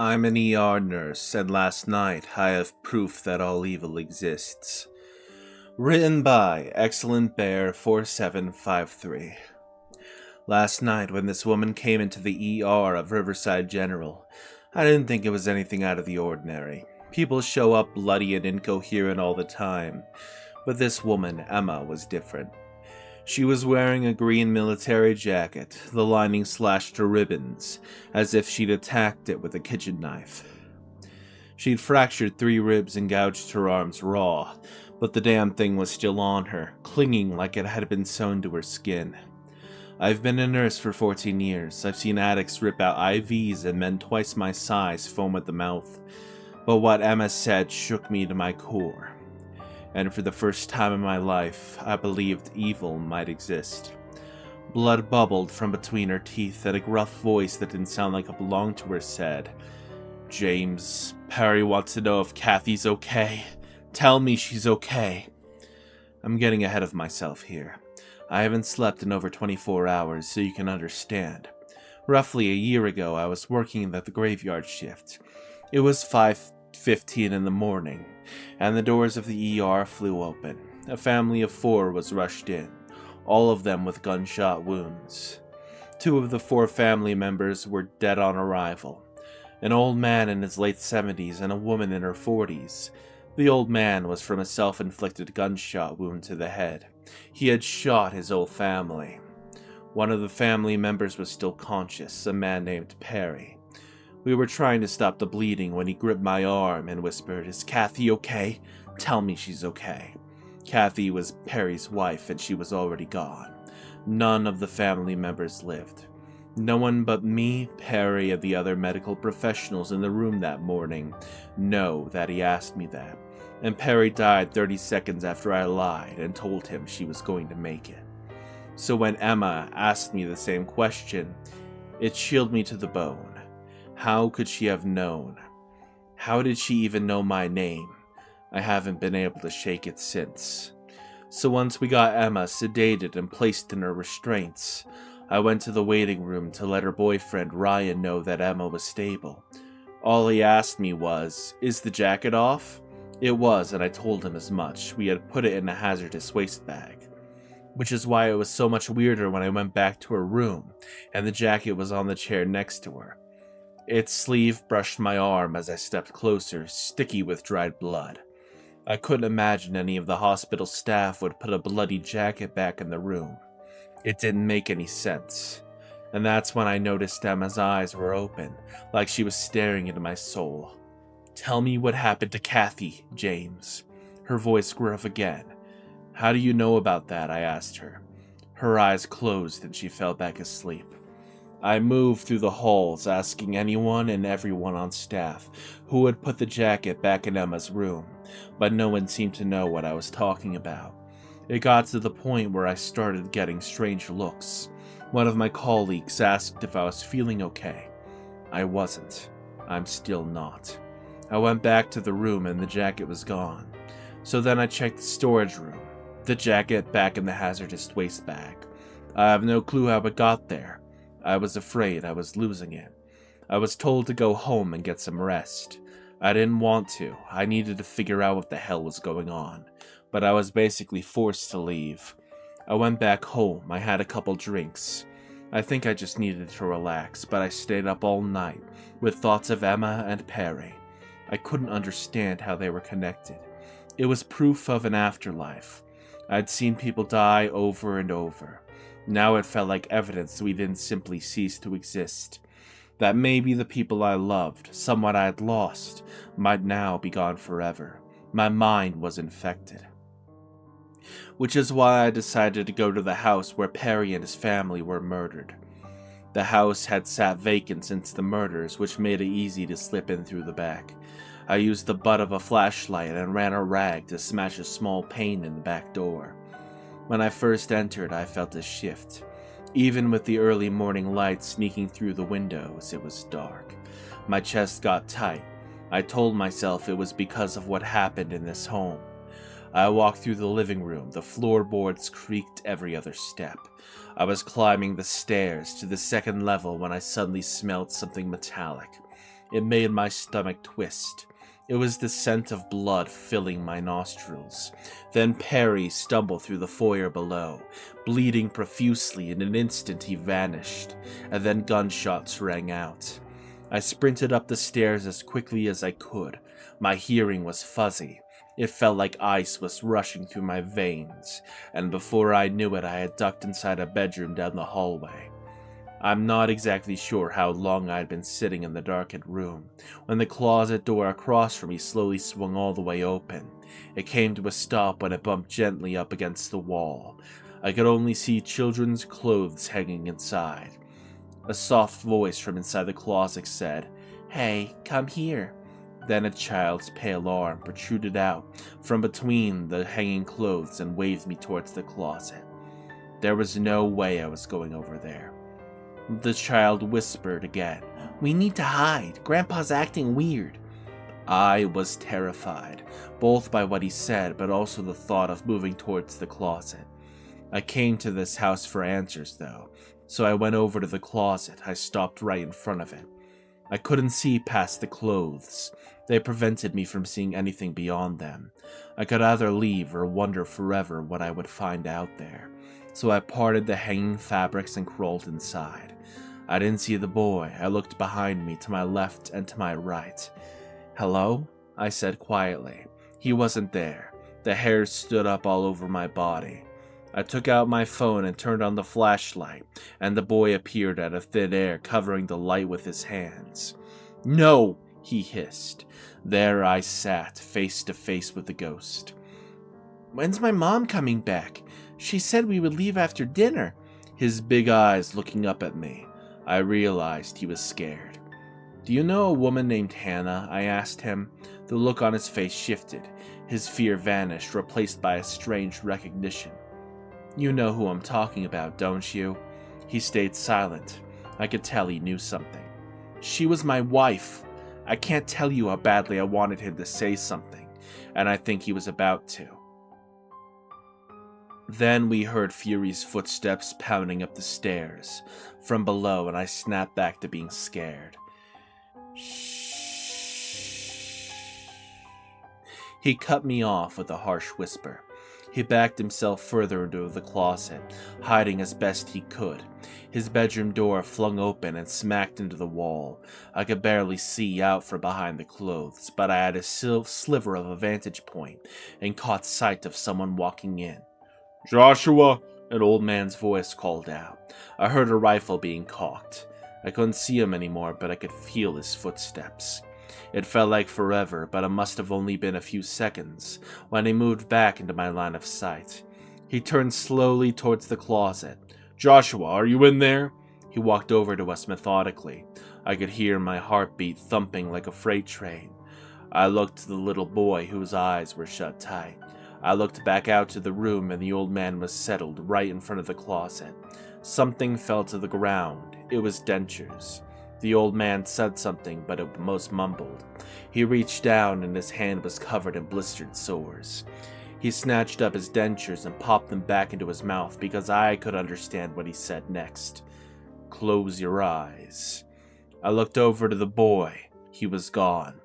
I'm an ER nurse, and last night I have proof that all evil exists. Written by Excellent Bear 4753. Last night, when this woman came into the ER of Riverside General, I didn't think it was anything out of the ordinary. People show up bloody and incoherent all the time, but this woman, Emma, was different. She was wearing a green military jacket, the lining slashed to ribbons, as if she'd attacked it with a kitchen knife. She'd fractured 3 ribs and gouged her arms raw, but the damn thing was still on her, clinging like it had been sewn to her skin. I've been a nurse for 14 years. I've seen addicts rip out IVs and men twice my size foam at the mouth, but what Emma said shook me to my core. And for the first time in my life, I believed evil might exist. Blood bubbled from between her teeth, and a gruff voice that didn't sound like it belonged to her said, "James, Perry wants to know if Kathy's okay. Tell me she's okay." I'm getting ahead of myself here. I haven't slept in over 24 hours, so you can understand. Roughly a year ago, I was working at the graveyard shift. It was 5:15 in the morning, and the doors of the ER flew open. A family of 4 was rushed in, all of them with gunshot wounds. 2 of the 4 family members were dead on arrival. An old man in his late 70s and a woman in her 40s. The old man was from a self-inflicted gunshot wound to the head. He had shot his whole family. One of the family members was still conscious, a man named Perry. We were trying to stop the bleeding when he gripped my arm and whispered, "Is Kathy okay? Tell me she's okay." Kathy was Perry's wife, and she was already gone. None of the family members lived. No one but me, Perry, and the other medical professionals in the room that morning know that he asked me that, and Perry died 30 seconds after I lied and told him she was going to make it. So when Emma asked me the same question, it chilled me to the bone. How could she have known? How did she even know my name? I haven't been able to shake it since. So once we got Emma sedated and placed in her restraints, I went to the waiting room to let her boyfriend Ryan know that Emma was stable. All he asked me was, "Is the jacket off?" It was, and I told him as much. We had put it in a hazardous waste bag. Which is why it was so much weirder when I went back to her room, and the jacket was on the chair next to her. Its sleeve brushed my arm as I stepped closer, sticky with dried blood. I couldn't imagine any of the hospital staff would put a bloody jacket back in the room. It didn't make any sense. And that's when I noticed Emma's eyes were open, like she was staring into my soul. "Tell me what happened to Kathy, James." Her voice gruff again. "How do you know about that?" I asked her. Her eyes closed and she fell back asleep. I moved through the halls, asking anyone and everyone on staff who had put the jacket back in Emma's room, but no one seemed to know what I was talking about. It got to the point where I started getting strange looks. One of my colleagues asked if I was feeling okay. I wasn't. I'm still not. I went back to the room and the jacket was gone. So then I checked the storage room. The jacket back in the hazardous waste bag. I have no clue how it got there. I was afraid I was losing it. I was told to go home and get some rest. I didn't want to. I needed to figure out what the hell was going on. But I was basically forced to leave. I went back home. I had a couple drinks. I think I just needed to relax, but I stayed up all night with thoughts of Emma and Perry. I couldn't understand how they were connected. It was proof of an afterlife. I'd seen people die over and over. Now it felt like evidence we didn't simply cease to exist. That maybe the people I loved, someone I had lost, might now be gone forever. My mind was infected. Which is why I decided to go to the house where Perry and his family were murdered. The house had sat vacant since the murders, which made it easy to slip in through the back. I used the butt of a flashlight and ran a rag to smash a small pane in the back door. When I first entered, I felt a shift. Even with the early morning light sneaking through the windows, it was dark. My chest got tight. I told myself it was because of what happened in this home. I walked through the living room. The floorboards creaked every other step. I was climbing the stairs to the second level when I suddenly smelled something metallic. It made my stomach twist. It was the scent of blood filling my nostrils. Then Perry stumbled through the foyer below, bleeding profusely. In an instant he vanished, and then gunshots rang out. I sprinted up the stairs as quickly as I could. My hearing was fuzzy. It felt like ice was rushing through my veins, and before I knew it, I had ducked inside a bedroom down the hallway. I'm not exactly sure how long I'd been sitting in the darkened room when the closet door across from me slowly swung all the way open. It came to a stop when it bumped gently up against the wall. I could only see children's clothes hanging inside. A soft voice from inside the closet said, "Hey, come here." Then a child's pale arm protruded out from between the hanging clothes and waved me towards the closet. There was no way I was going over there. The child whispered again, "We need to hide. Grandpa's acting weird." I was terrified, both by what he said, but also the thought of moving towards the closet. I came to this house for answers, though, so I went over to the closet. I stopped right in front of it. I couldn't see past the clothes. They prevented me from seeing anything beyond them. I could either leave or wonder forever what I would find out there. So I parted the hanging fabrics and crawled inside. I didn't see the boy. I looked behind me, to my left and to my right. "Hello?" I said quietly. He wasn't there. The hairs stood up all over my body. I took out my phone and turned on the flashlight, and the boy appeared out of thin air, covering the light with his hands. "No!" he hissed. There I sat, face to face with the ghost. "When's my mom coming back? She said we would leave after dinner." His big eyes looking up at me. I realized he was scared. "Do you know a woman named Hannah?" I asked him. The look on his face shifted. His fear vanished, replaced by a strange recognition. "You know who I'm talking about, don't you?" He stayed silent. I could tell he knew something. "She was my wife." I can't tell you how badly I wanted him to say something, and I think he was about to. Then we heard Fury's footsteps pounding up the stairs from below, and I snapped back to being scared. "Shh." He cut me off with a harsh whisper. He backed himself further into the closet, hiding as best he could. His bedroom door flung open and smacked into the wall. I could barely see out from behind the clothes, but I had a sliver of a vantage point and caught sight of someone walking in. "Joshua!" an old man's voice called out. I heard a rifle being cocked. I couldn't see him anymore, but I could feel his footsteps. It felt like forever, but it must have only been a few seconds when he moved back into my line of sight. He turned slowly towards the closet. "Joshua, are you in there?" He walked over to us methodically. I could hear my heartbeat thumping like a freight train. I looked to the little boy whose eyes were shut tight. I looked back out to the room, and the old man was settled right in front of the closet. Something fell to the ground. It was dentures. The old man said something, but it most mumbled. He reached down, and his hand was covered in blistered sores. He snatched up his dentures and popped them back into his mouth because I could understand what he said next. "Close your eyes." I looked over to the boy. He was gone.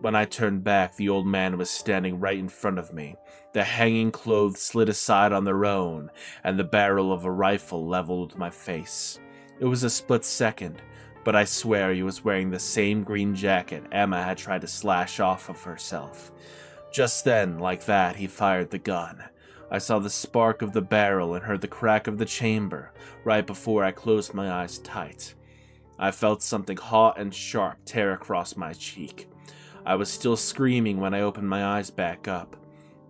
When I turned back, the old man was standing right in front of me. The hanging clothes slid aside on their own, and the barrel of a rifle leveled with my face. It was a split second, but I swear he was wearing the same green jacket Emma had tried to slash off of herself. Just then, like that, he fired the gun. I saw the spark of the barrel and heard the crack of the chamber right before I closed my eyes tight. I felt something hot and sharp tear across my cheek. I was still screaming when I opened my eyes back up.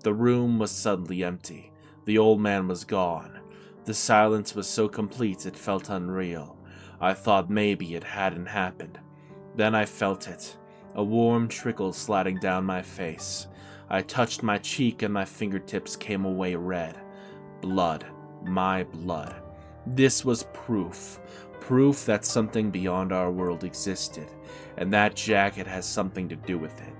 The room was suddenly empty. The old man was gone. The silence was so complete it felt unreal. I thought maybe it hadn't happened. Then I felt it, a warm trickle sliding down my face. I touched my cheek and my fingertips came away red. Blood. My blood. This was proof. Proof that something beyond our world existed, and that jacket has something to do with it.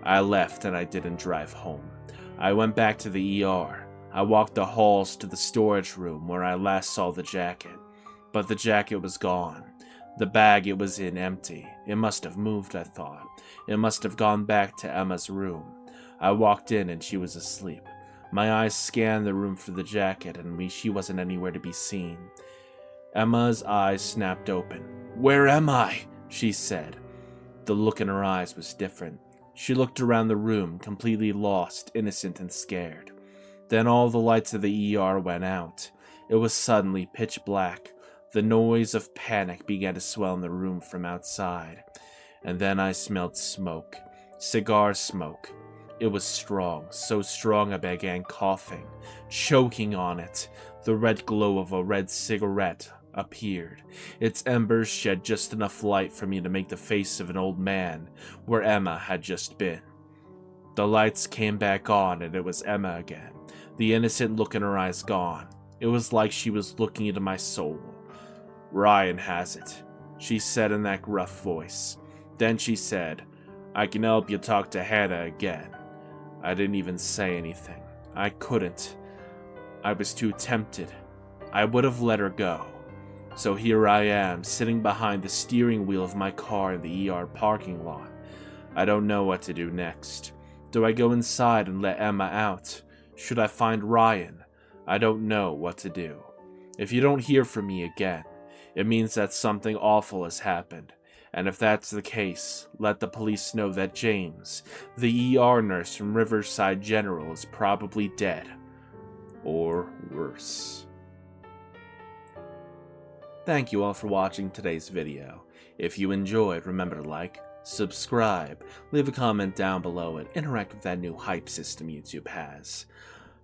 I left and I didn't drive home. I went back to the ER. I walked the halls to the storage room where I last saw the jacket. But the jacket was gone. The bag it was in empty. It must have moved, I thought. It must have gone back to Emma's room. I walked in and she was asleep. My eyes scanned the room for the jacket and she wasn't anywhere to be seen. Emma's eyes snapped open. "Where am I?" she said. The look in her eyes was different. She looked around the room, completely lost, innocent and scared. Then all the lights of the ER went out. It was suddenly pitch black. The noise of panic began to swell in the room from outside. And then I smelled smoke. Cigar smoke. It was strong, so strong I began coughing, choking on it. The red glow of a red cigarette appeared. Its embers shed just enough light for me to make the face of an old man where Emma had just been. The lights came back on and it was Emma again, the innocent look in her eyes gone. It was like she was looking into my soul. "Ryan has it," she said in that gruff voice. Then she said, "I can help you talk to Hannah again." I didn't even say anything. I couldn't. I was too tempted. I would have let her go. So here I am, sitting behind the steering wheel of my car in the ER parking lot. I don't know what to do next. Do I go inside and let Emma out? Should I find Ryan? I don't know what to do. If you don't hear from me again, it means that something awful has happened. And if that's the case, let the police know that James, the ER nurse from Riverside General, is probably dead. Or worse. Thank you all for watching today's video. If you enjoyed, remember to like, subscribe, leave a comment down below, and interact with that new hype system YouTube has.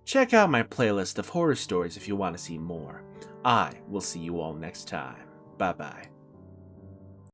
Check out my playlist of horror stories if you want to see more. I will see you all next time. Bye bye.